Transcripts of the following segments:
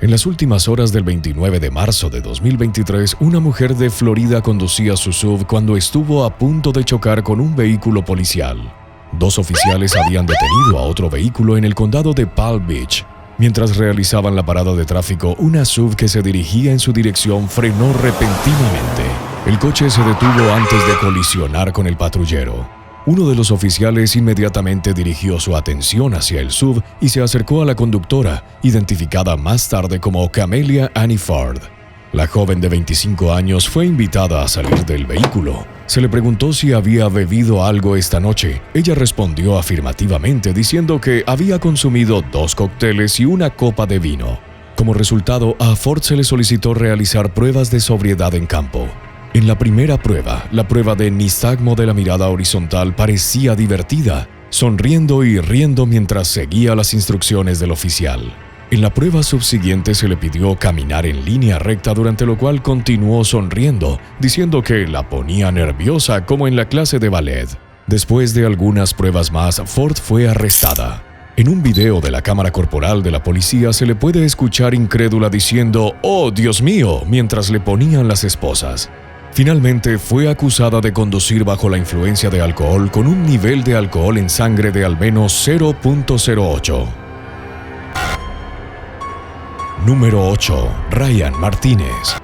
En las últimas horas del 29 de marzo de 2023, una mujer de Florida conducía su SUV cuando estuvo a punto de chocar con un vehículo policial. Dos oficiales habían detenido a otro vehículo en el condado de Palm Beach. Mientras realizaban la parada de tráfico, una SUV que se dirigía en su dirección frenó repentinamente. El coche se detuvo antes de colisionar con el patrullero. Uno de los oficiales inmediatamente dirigió su atención hacia el SUV y se acercó a la conductora, identificada más tarde como Camelia Annie Ford. La joven de 25 años fue invitada a salir del vehículo. Se le preguntó si había bebido algo esta noche. Ella respondió afirmativamente, diciendo que había consumido 2 cócteles y una copa de vino. Como resultado, a Ford se le solicitó realizar pruebas de sobriedad en campo. En la primera prueba, la prueba de nistagmo de la mirada horizontal, parecía divertida, sonriendo y riendo mientras seguía las instrucciones del oficial. En la prueba subsiguiente se le pidió caminar en línea recta, durante lo cual continuó sonriendo, diciendo que la ponía nerviosa como en la clase de ballet. Después de algunas pruebas más, Ford fue arrestada. En un video de la cámara corporal de la policía se le puede escuchar incrédula diciendo «¡Oh, Dios mío!» mientras le ponían las esposas. Finalmente, fue acusada de conducir bajo la influencia de alcohol con un nivel de alcohol en sangre de al menos 0.08. Número 8. Ryan Martínez.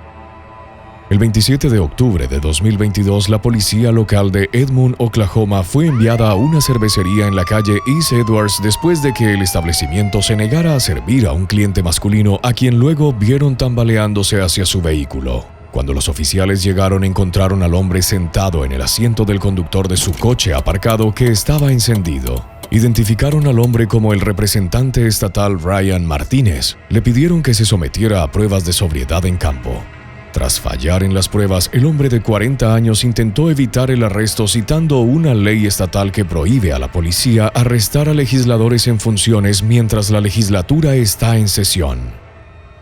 El 27 de octubre de 2022, la policía local de Edmond, Oklahoma, fue enviada a una cervecería en la calle East Edwards después de que el establecimiento se negara a servir a un cliente masculino a quien luego vieron tambaleándose hacia su vehículo. Cuando los oficiales llegaron, encontraron al hombre sentado en el asiento del conductor de su coche aparcado que estaba encendido. Identificaron al hombre como el representante estatal Ryan Martínez. Le pidieron que se sometiera a pruebas de sobriedad en campo. Tras fallar en las pruebas, el hombre de 40 años intentó evitar el arresto citando una ley estatal que prohíbe a la policía arrestar a legisladores en funciones mientras la legislatura está en sesión.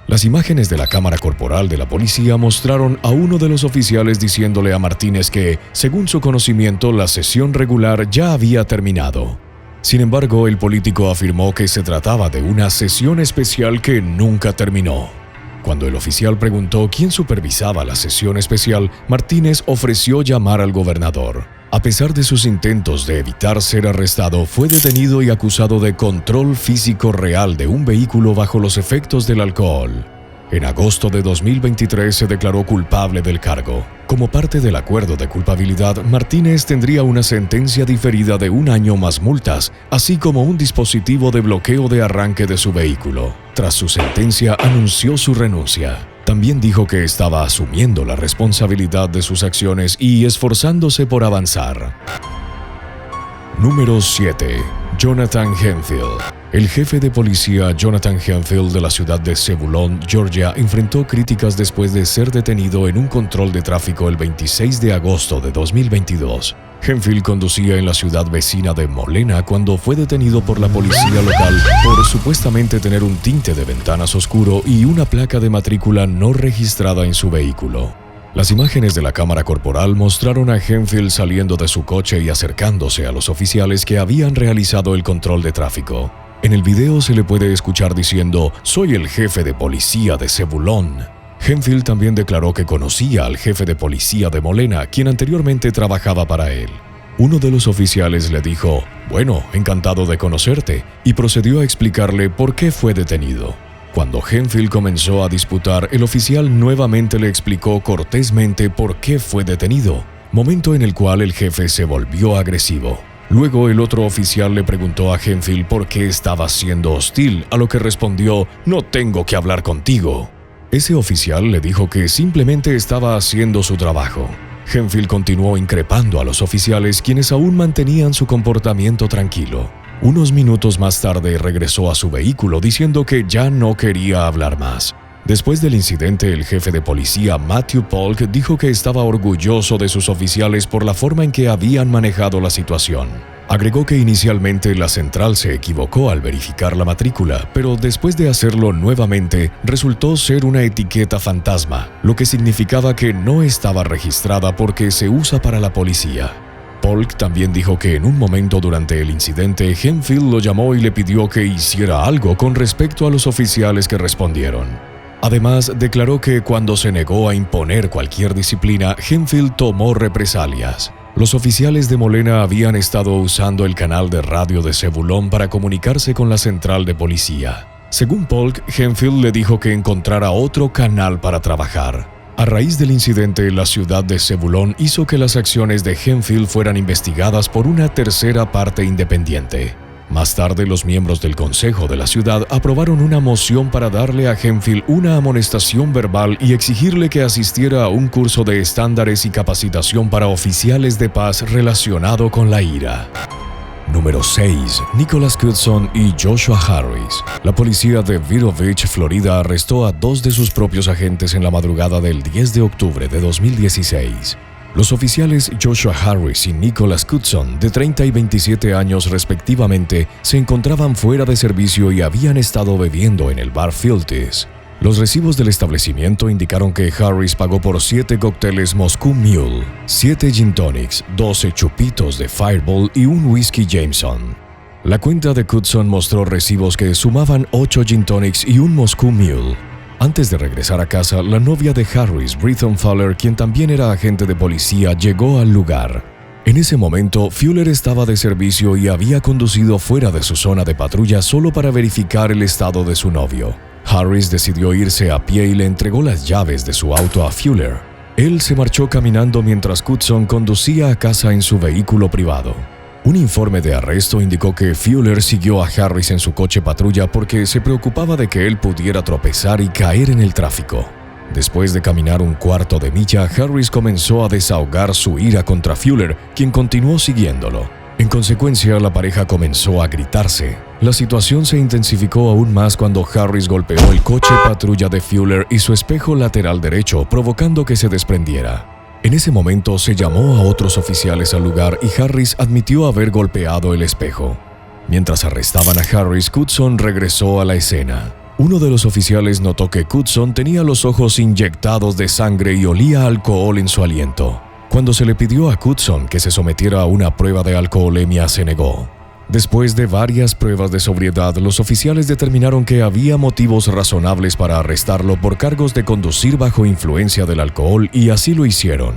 Las imágenes de la cámara corporal de la policía mostraron a uno de los oficiales diciéndole a Martínez que, según su conocimiento, la sesión regular ya había terminado. Sin embargo, el político afirmó que se trataba de una sesión especial que nunca terminó. Cuando el oficial preguntó quién supervisaba la sesión especial, Martínez ofreció llamar al gobernador. A pesar de sus intentos de evitar ser arrestado, fue detenido y acusado de control físico real de un vehículo bajo los efectos del alcohol. En agosto de 2023 se declaró culpable del cargo. Como parte del acuerdo de culpabilidad, Martínez tendría una sentencia diferida de 1 año más multas, así como un dispositivo de bloqueo de arranque de su vehículo. Tras su sentencia, anunció su renuncia. También dijo que estaba asumiendo la responsabilidad de sus acciones y esforzándose por avanzar. Número 7. Jonathan Hemphill. El jefe de policía Jonathan Hemphill de la ciudad de Zebulon, Georgia, enfrentó críticas después de ser detenido en un control de tráfico el 26 de agosto de 2022. Hemphill conducía en la ciudad vecina de Molena cuando fue detenido por la policía local por supuestamente tener un tinte de ventanas oscuro y una placa de matrícula no registrada en su vehículo. Las imágenes de la cámara corporal mostraron a Hemphill saliendo de su coche y acercándose a los oficiales que habían realizado el control de tráfico. En el video se le puede escuchar diciendo «Soy el jefe de policía de Zebulon». Hemphill también declaró que conocía al jefe de policía de Molena, quien anteriormente trabajaba para él. Uno de los oficiales le dijo «Bueno, encantado de conocerte», y procedió a explicarle por qué fue detenido. Cuando Hemphill comenzó a disputar, el oficial nuevamente le explicó cortésmente por qué fue detenido, momento en el cual el jefe se volvió agresivo. Luego el otro oficial le preguntó a Hemphill por qué estaba siendo hostil, a lo que respondió «No tengo que hablar contigo». Ese oficial le dijo que simplemente estaba haciendo su trabajo. Hemphill continuó increpando a los oficiales, quienes aún mantenían su comportamiento tranquilo. Unos minutos más tarde regresó a su vehículo diciendo que ya no quería hablar más. Después del incidente, el jefe de policía Matthew Polk dijo que estaba orgulloso de sus oficiales por la forma en que habían manejado la situación. Agregó que inicialmente la central se equivocó al verificar la matrícula, pero después de hacerlo nuevamente, resultó ser una etiqueta fantasma, lo que significaba que no estaba registrada porque se usa para la policía. Polk también dijo que en un momento durante el incidente, Hemphill lo llamó y le pidió que hiciera algo con respecto a los oficiales que respondieron. Además, declaró que cuando se negó a imponer cualquier disciplina, Hemphill tomó represalias. Los oficiales de Molena habían estado usando el canal de radio de Zebulón para comunicarse con la central de policía. Según Polk, Hemphill le dijo que encontrara otro canal para trabajar. A raíz del incidente, la ciudad de Zebulón hizo que las acciones de Hemphill fueran investigadas por una tercera parte independiente. Más tarde, los miembros del consejo de la ciudad aprobaron una moción para darle a Hemphill una amonestación verbal y exigirle que asistiera a un curso de estándares y capacitación para oficiales de paz relacionado con la ira. Número 6. Nicholas Cudson y Joshua Harris. La policía de Vero Beach, Florida, arrestó a 2 de sus propios agentes en la madrugada del 10 de octubre de 2016. Los oficiales Joshua Harris y Nicholas Cudson, de 30 y 27 años respectivamente, se encontraban fuera de servicio y habían estado bebiendo en el bar Filthy's. Los recibos del establecimiento indicaron que Harris pagó por 7 cócteles Moscow Mule, 7 gin tonics, 12 chupitos de Fireball y un whisky Jameson. La cuenta de Cudson mostró recibos que sumaban 8 gin tonics y un Moscow Mule. Antes de regresar a casa, la novia de Harris, Britton Fowler, quien también era agente de policía, llegó al lugar. En ese momento, Fuller estaba de servicio y había conducido fuera de su zona de patrulla solo para verificar el estado de su novio. Harris decidió irse a pie y le entregó las llaves de su auto a Fuller. Él se marchó caminando mientras Cudson conducía a casa en su vehículo privado. Un informe de arresto indicó que Fuller siguió a Harris en su coche patrulla porque se preocupaba de que él pudiera tropezar y caer en el tráfico. Después de caminar un cuarto de milla, Harris comenzó a desahogar su ira contra Fuller, quien continuó siguiéndolo. En consecuencia, la pareja comenzó a gritarse. La situación se intensificó aún más cuando Harris golpeó el coche patrulla de Fuller y su espejo lateral derecho, provocando que se desprendiera. En ese momento se llamó a otros oficiales al lugar y Harris admitió haber golpeado el espejo. Mientras arrestaban a Harris, Cudson regresó a la escena. Uno de los oficiales notó que Cudson tenía los ojos inyectados de sangre y olía a alcohol en su aliento. Cuando se le pidió a Cudson que se sometiera a una prueba de alcoholemia, se negó. Después de varias pruebas de sobriedad, los oficiales determinaron que había motivos razonables para arrestarlo por cargos de conducir bajo influencia del alcohol y así lo hicieron.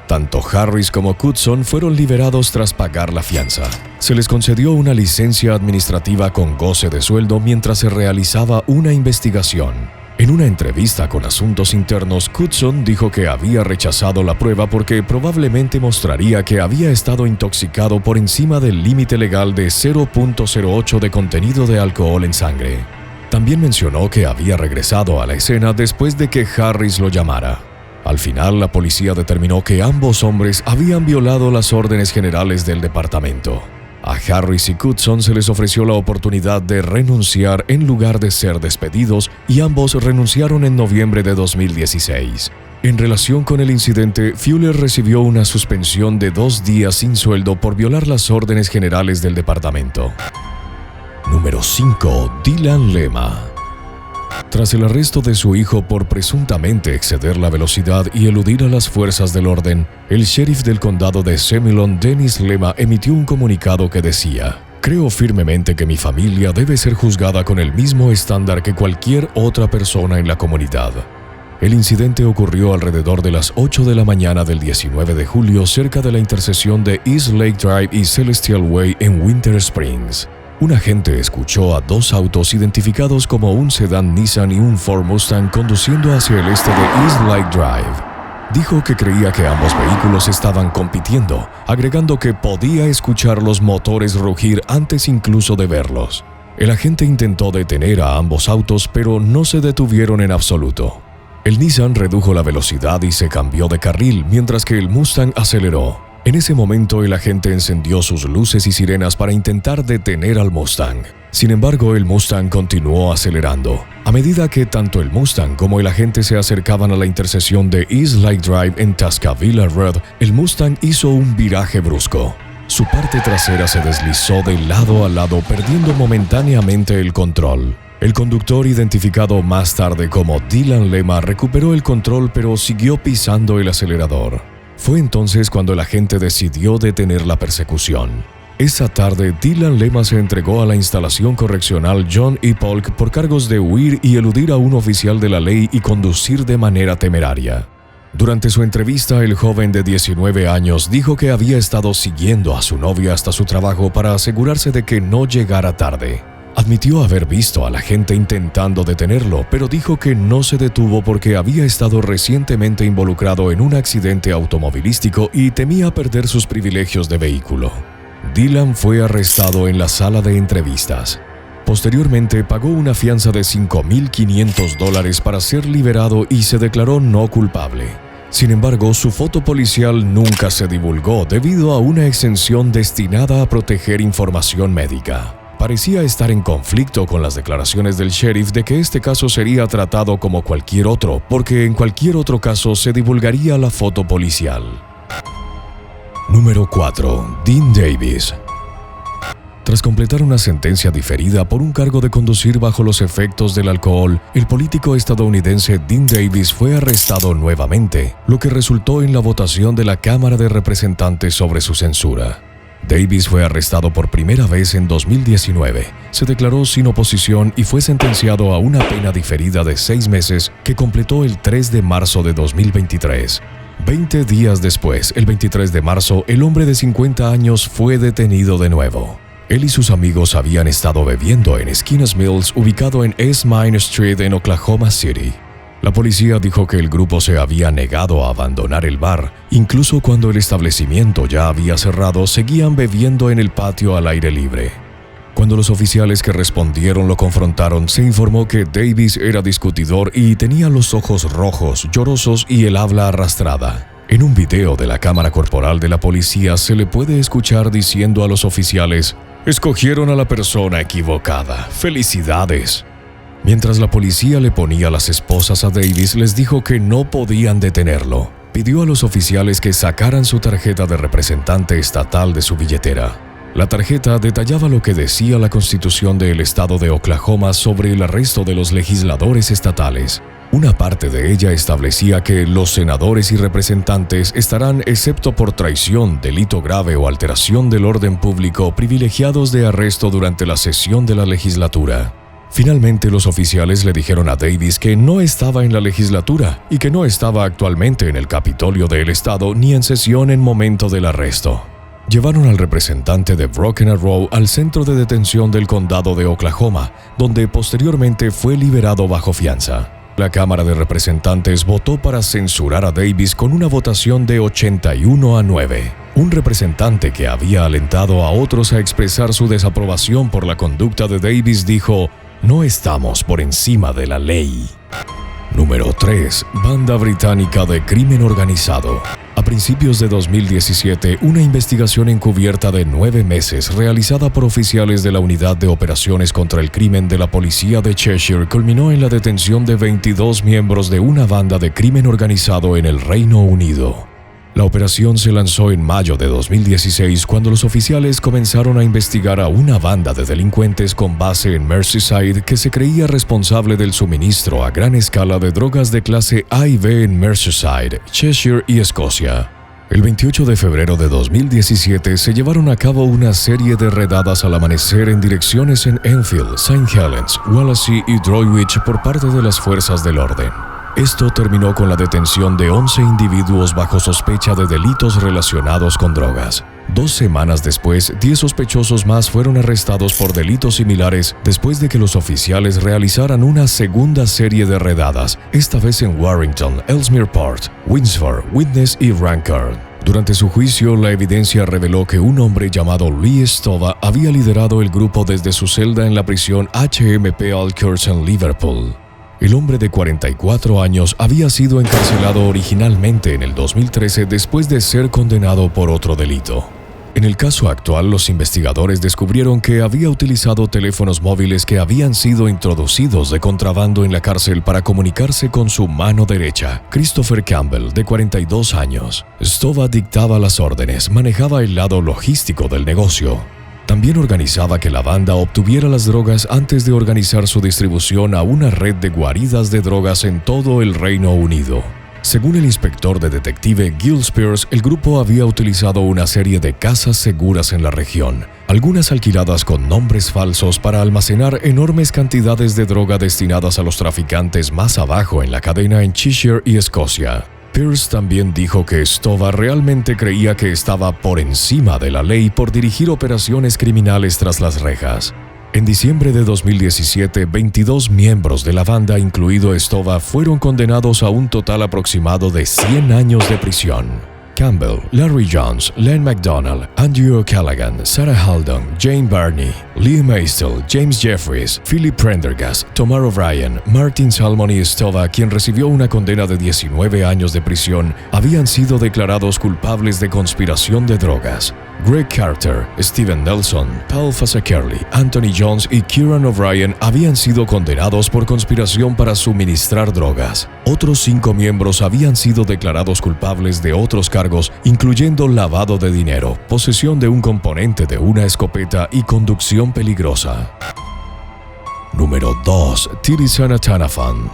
Tanto Harris como Cudson fueron liberados tras pagar la fianza. Se les concedió una licencia administrativa con goce de sueldo mientras se realizaba una investigación. En una entrevista con Asuntos Internos, Cudson dijo que había rechazado la prueba porque probablemente mostraría que había estado intoxicado por encima del límite legal de 0.08 de contenido de alcohol en sangre. También mencionó que había regresado a la escena después de que Harris lo llamara. Al final, la policía determinó que ambos hombres habían violado las órdenes generales del departamento. A Harris y Cudson se les ofreció la oportunidad de renunciar en lugar de ser despedidos y ambos renunciaron en noviembre de 2016. En relación con el incidente, Fuller recibió una suspensión de 2 días sin sueldo por violar las órdenes generales del departamento. Número 5. Dylan Lema. Tras el arresto de su hijo por presuntamente exceder la velocidad y eludir a las fuerzas del orden, el sheriff del condado de Seminole, Dennis Lema, emitió un comunicado que decía: «Creo firmemente que mi familia debe ser juzgada con el mismo estándar que cualquier otra persona en la comunidad». El incidente ocurrió alrededor de las 8 de la mañana del 19 de julio cerca de la intersección de East Lake Drive y Celestial Way en Winter Springs. Un agente escuchó a 2 autos identificados como un sedán Nissan y un Ford Mustang conduciendo hacia el este de East Lake Drive. Dijo que creía que ambos vehículos estaban compitiendo, agregando que podía escuchar los motores rugir antes incluso de verlos. El agente intentó detener a ambos autos, pero no se detuvieron en absoluto. El Nissan redujo la velocidad y se cambió de carril, mientras que el Mustang aceleró. En ese momento, el agente encendió sus luces y sirenas para intentar detener al Mustang. Sin embargo, el Mustang continuó acelerando. A medida que tanto el Mustang como el agente se acercaban a la intersección de East Lake Drive en Tascavilla Road, el Mustang hizo un viraje brusco. Su parte trasera se deslizó de lado a lado, perdiendo momentáneamente el control. El conductor, identificado más tarde como Dylan Lema, recuperó el control pero siguió pisando el acelerador. Fue entonces cuando el agente decidió detener la persecución. Esa tarde, Dylan Lema se entregó a la instalación correccional John E. Polk por cargos de huir y eludir a un oficial de la ley y conducir de manera temeraria. Durante su entrevista, el joven de 19 años dijo que había estado siguiendo a su novia hasta su trabajo para asegurarse de que no llegara tarde. Admitió haber visto a la gente intentando detenerlo, pero dijo que no se detuvo porque había estado recientemente involucrado en un accidente automovilístico y temía perder sus privilegios de vehículo. Dylan fue arrestado en la sala de entrevistas. Posteriormente, pagó una fianza de $5,500 para ser liberado y se declaró no culpable. Sin embargo, su foto policial nunca se divulgó debido a una exención destinada a proteger información médica. Parecía estar en conflicto con las declaraciones del sheriff de que este caso sería tratado como cualquier otro, porque en cualquier otro caso se divulgaría la foto policial. Número 4. Dean Davis. Tras completar una sentencia diferida por un cargo de conducir bajo los efectos del alcohol, el político estadounidense Dean Davis fue arrestado nuevamente, lo que resultó en la votación de la Cámara de Representantes sobre su censura. Davis fue arrestado por primera vez en 2019, se declaró sin oposición y fue sentenciado a una pena diferida de 6 meses que completó el 3 de marzo de 2023. 20 días después, el 23 de marzo, el hombre de 50 años fue detenido de nuevo. Él y sus amigos habían estado bebiendo en Skinner's Mills, ubicado en East Main Street en Oklahoma City. La policía dijo que el grupo se había negado a abandonar el bar. Incluso cuando el establecimiento ya había cerrado, seguían bebiendo en el patio al aire libre. Cuando los oficiales que respondieron lo confrontaron, se informó que Davis era discutidor y tenía los ojos rojos, llorosos y el habla arrastrada. En un video de la cámara corporal de la policía se le puede escuchar diciendo a los oficiales: «Escogieron a la persona equivocada. ¡Felicidades!». Mientras la policía le ponía las esposas a Davis, les dijo que no podían detenerlo. Pidió a los oficiales que sacaran su tarjeta de representante estatal de su billetera. La tarjeta detallaba lo que decía la Constitución del Estado de Oklahoma sobre el arresto de los legisladores estatales. Una parte de ella establecía que los senadores y representantes estarán, excepto por traición, delito grave o alteración del orden público, privilegiados de arresto durante la sesión de la legislatura. Finalmente, los oficiales le dijeron a Davis que no estaba en la legislatura y que no estaba actualmente en el Capitolio del Estado ni en sesión en momento del arresto. Llevaron al representante de Broken Arrow al centro de detención del condado de Oklahoma, donde posteriormente fue liberado bajo fianza. La Cámara de Representantes votó para censurar a Davis con una votación de 81-9. Un representante que había alentado a otros a expresar su desaprobación por la conducta de Davis dijo: «No estamos por encima de la ley». Número 3. Banda británica de crimen organizado. A principios de 2017, una investigación encubierta de 9 meses realizada por oficiales de la Unidad de Operaciones contra el Crimen de la Policía de Cheshire culminó en la detención de 22 miembros de una banda de crimen organizado en el Reino Unido. La operación se lanzó en mayo de 2016 cuando los oficiales comenzaron a investigar a una banda de delincuentes con base en Merseyside que se creía responsable del suministro a gran escala de drogas de clase A y B en Merseyside, Cheshire y Escocia. El 28 de febrero de 2017 se llevaron a cabo una serie de redadas al amanecer en direcciones en Enfield, St. Helens, Wallasey y Droitwich por parte de las fuerzas del orden. Esto terminó con la detención de 11 individuos bajo sospecha de delitos relacionados con drogas. 2 semanas después, 10 sospechosos más fueron arrestados por delitos similares después de que los oficiales realizaran una segunda serie de redadas, esta vez en Warrington, Ellesmere Port, Windsor, Widnes y Rancor. Durante su juicio, la evidencia reveló que un hombre llamado Lee Stova había liderado el grupo desde su celda en la prisión HMP Aldkirch en Liverpool. El hombre de 44 años había sido encarcelado originalmente en el 2013 después de ser condenado por otro delito. En el caso actual, los investigadores descubrieron que había utilizado teléfonos móviles que habían sido introducidos de contrabando en la cárcel para comunicarse con su mano derecha, Christopher Campbell, de 42 años. Stova dictaba las órdenes, manejaba el lado logístico del negocio. También organizaba que la banda obtuviera las drogas antes de organizar su distribución a una red de guaridas de drogas en todo el Reino Unido. Según el inspector de detective Gil Spears, el grupo había utilizado una serie de casas seguras en la región, algunas alquiladas con nombres falsos para almacenar enormes cantidades de droga destinadas a los traficantes más abajo en la cadena en Cheshire y Escocia. Pierce también dijo que Stova realmente creía que estaba por encima de la ley por dirigir operaciones criminales tras las rejas. En diciembre de 2017, 22 miembros de la banda, incluido Stova, fueron condenados a un total aproximado de 100 años de prisión. Campbell, Larry Jones, Len McDonald, Andrew O'Callaghan, Sarah Haldon, Jane Barney, Liam Aistell, James Jeffries, Philip Prendergast, Tomar O'Brien, Martin Salmon y Stova, quien recibió una condena de 19 años de prisión, habían sido declarados culpables de conspiración de drogas. Greg Carter, Steven Nelson, Paul Fazakerley, Anthony Jones y Kieran O'Brien habían sido condenados por conspiración para suministrar drogas. Otros 5 miembros habían sido declarados culpables de otros cargos, incluyendo lavado de dinero, posesión de un componente de una escopeta y conducción peligrosa. Número 2. Tirisana Tanafan.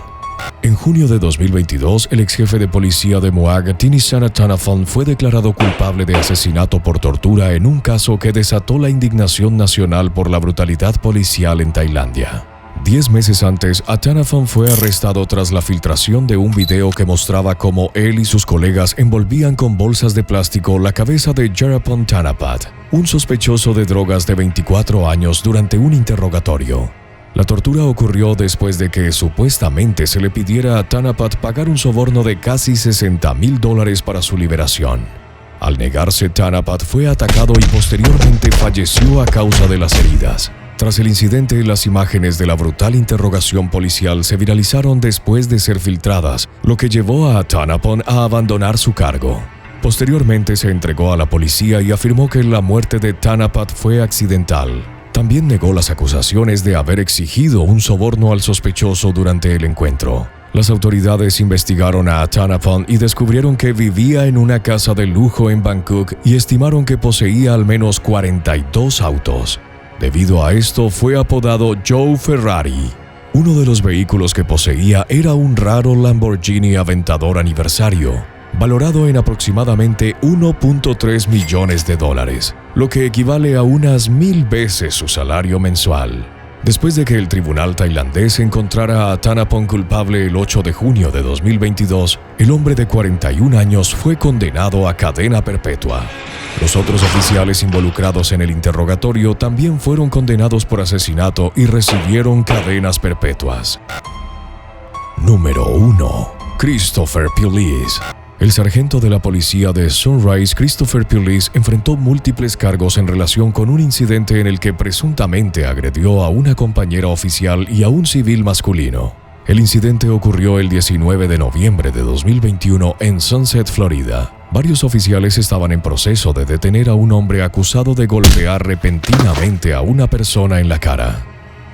En junio de 2022, el ex jefe de policía de Muag, Tinisana Tanafan, fue declarado culpable de asesinato por tortura en un caso que desató la indignación nacional por la brutalidad policial en Tailandia. 10 meses antes, Tanafan fue arrestado tras la filtración de un video que mostraba cómo él y sus colegas envolvían con bolsas de plástico la cabeza de Jarapon Thanapat, un sospechoso de drogas de 24 años, durante un interrogatorio. La tortura ocurrió después de que supuestamente se le pidiera a Thanapat pagar un soborno de casi $60,000 para su liberación. Al negarse, Thanapat fue atacado y posteriormente falleció a causa de las heridas. Tras el incidente, las imágenes de la brutal interrogación policial se viralizaron después de ser filtradas, lo que llevó a Tanapon a abandonar su cargo. Posteriormente se entregó a la policía y afirmó que la muerte de Thanapat fue accidental. También negó las acusaciones de haber exigido un soborno al sospechoso durante el encuentro. Las autoridades investigaron a Tanapon y descubrieron que vivía en una casa de lujo en Bangkok y estimaron que poseía al menos 42 autos. Debido a esto, fue apodado Joe Ferrari. Uno de los vehículos que poseía era un raro Lamborghini Aventador aniversario, valorado en aproximadamente $1.3 millones, lo que equivale a unas 1000 veces su salario mensual. Después de que el tribunal tailandés encontrara a Tanapon culpable el 8 de junio de 2022, el hombre de 41 años fue condenado a cadena perpetua. Los otros oficiales involucrados en el interrogatorio también fueron condenados por asesinato y recibieron cadenas perpetuas. Número 1. Christopher Pulis. El sargento de la policía de Sunrise, Christopher Pulis, enfrentó múltiples cargos en relación con un incidente en el que presuntamente agredió a una compañera oficial y a un civil masculino. El incidente ocurrió el 19 de noviembre de 2021 en Sunset, Florida. Varios oficiales estaban en proceso de detener a un hombre acusado de golpear repentinamente a una persona en la cara.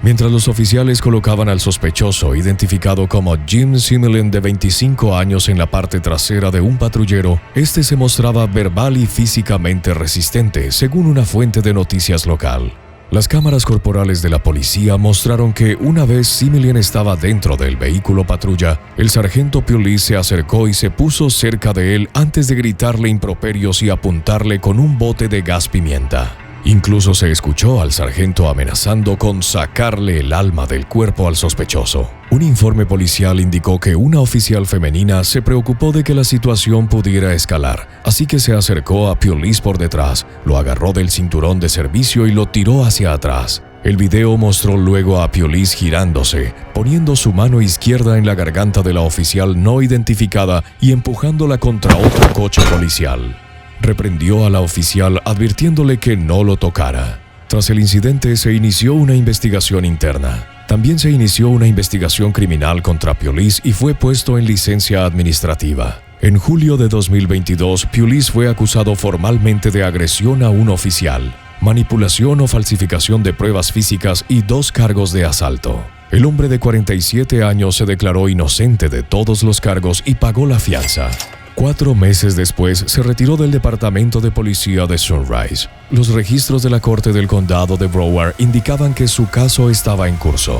Mientras los oficiales colocaban al sospechoso, identificado como Jim Similin, de 25 años, en la parte trasera de un patrullero, este se mostraba verbal y físicamente resistente, según una fuente de noticias local. Las cámaras corporales de la policía mostraron que una vez Similin estaba dentro del vehículo patrulla, el sargento Pulis se acercó y se puso cerca de él antes de gritarle improperios y apuntarle con un bote de gas pimienta. Incluso se escuchó al sargento amenazando con sacarle el alma del cuerpo al sospechoso. Un informe policial indicó que una oficial femenina se preocupó de que la situación pudiera escalar, así que se acercó a Pulis por detrás, lo agarró del cinturón de servicio y lo tiró hacia atrás. El video mostró luego a Pulis girándose, poniendo su mano izquierda en la garganta de la oficial no identificada y empujándola contra otro coche policial. Reprendió a la oficial advirtiéndole que no lo tocara. Tras el incidente se inició una investigación interna. También se inició una investigación criminal contra Pulis y fue puesto en licencia administrativa. En julio de 2022, Pulis fue acusado formalmente de agresión a un oficial, manipulación o falsificación de pruebas físicas y 2 cargos de asalto. El hombre de 47 años se declaró inocente de todos los cargos y pagó la fianza. 4 meses después, se retiró del departamento de policía de Sunrise. Los registros de la corte del condado de Broward indicaban que su caso estaba en curso.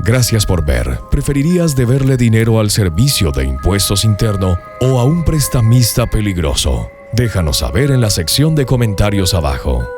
Gracias por ver. ¿Preferirías deberle dinero al Servicio de Impuestos Interno o a un prestamista peligroso? Déjanos saber en la sección de comentarios abajo.